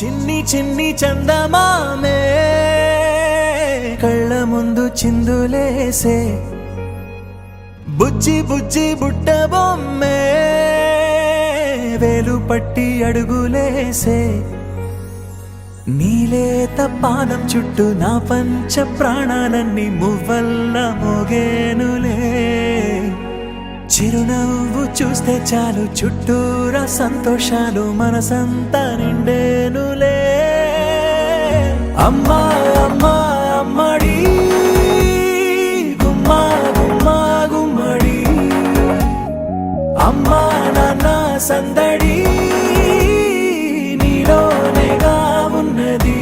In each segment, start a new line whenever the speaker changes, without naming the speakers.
చిన్ని చిన్ని చందమామే కళ్ళ ముందు చిందులేసే బుజ్జి బుజ్జి బుట్ట బొమ్మే వేలు పట్టి అడుగులేసే నీలేత పానం చుట్టూ నా పంచ ప్రాణాలన్నీ మువ్వల్ల మోగేనులే చిరునవ్వు చూస్తే చాలు చుట్టూరా సంతోషాలు మనసంతా నిండేనులే అమ్మా అమ్మా అమ్మడి గుమ్మా గుమ్మా గుమ్మడి అమ్మా నాన్న సందడి నీలోనేగా ఉన్నది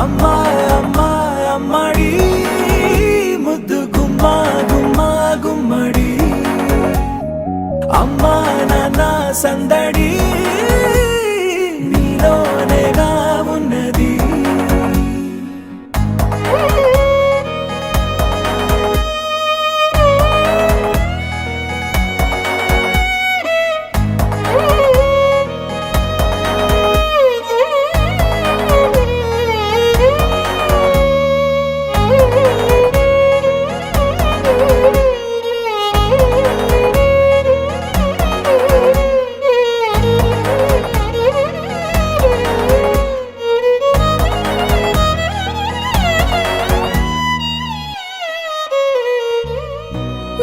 అమ్మా అమ్మా అమ్మడి ముద్దు గుమ్మా గుమ్మా గుమ్మడి అమ్మా నాన్న సందడి నీలోనేగా ఉన్నది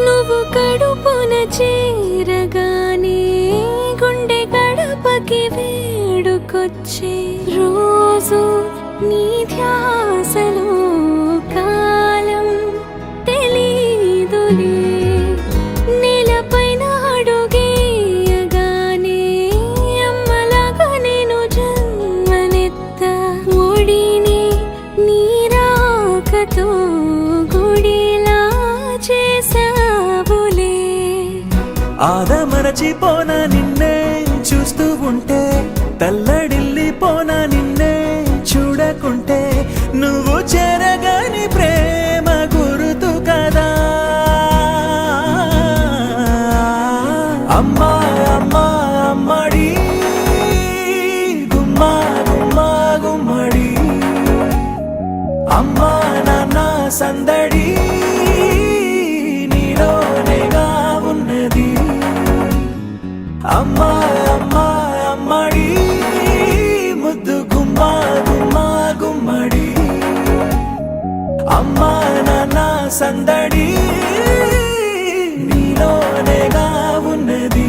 నువ్వు కడుపున చేరగానే గుండె గడపకి వేడుకొచ్చే రోజు నీ ధ్యాసలో కాలం తెలీదులే నేలపైన అడుగేయగానే అమ్మలాగా నేను జన్మనెత్త ఒడిని నీ రాకతో గుడిలా చేసావులే
ఆదమరచిపోనా నిన్నే చూస్తూ ఉంటే తల్లడిల్లిపోనా నిన్నే చూడకుంటే నువ్వు చెరగని ప్రేమ గురుతు కదా అమ్మా అమ్మా అమ్మడి గుమ్మా గుమ్మా గుమ్మడి అమ్మా నాన్న సందడి నీలోనేగా ఉన్నది అమ్మా అమ్మా అమ్మడి ముద్దు గుమ్మా గుమ్మా గుమ్మడి అమ్మా నాన్న సందడి నీలోనేగా ఉన్నది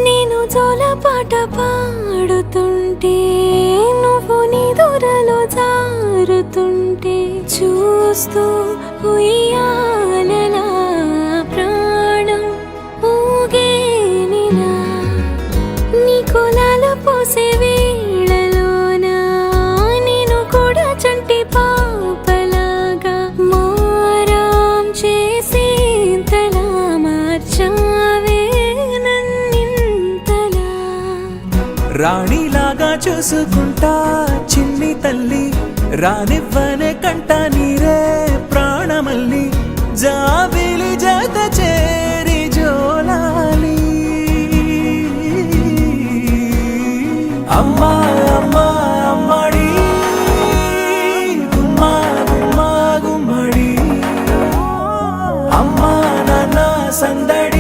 నేను జోలపాట పాడుతుంటే నువ్వు నిదురలో జారుతుంటే చూస్తూ ఉయ్యాలలా ప్రాణం ఊగేనిలా నీ కులాల పోసే వేళలోన నేను కూడా చంటి పాపలాగా మారాం చేసేంతలా మార్చావే
రాణిలాగా చూసుకుంటా చిన్ని తల్లి రానివ్వనే కంట నీరే ప్రాణమల్లి జాబిలి జత చేరి జోలాలి అమ్మా అమ్మా అమ్మడి గుమ్మా గుమ్మా గుమ్మడి అమ్మా నాన్న సందడి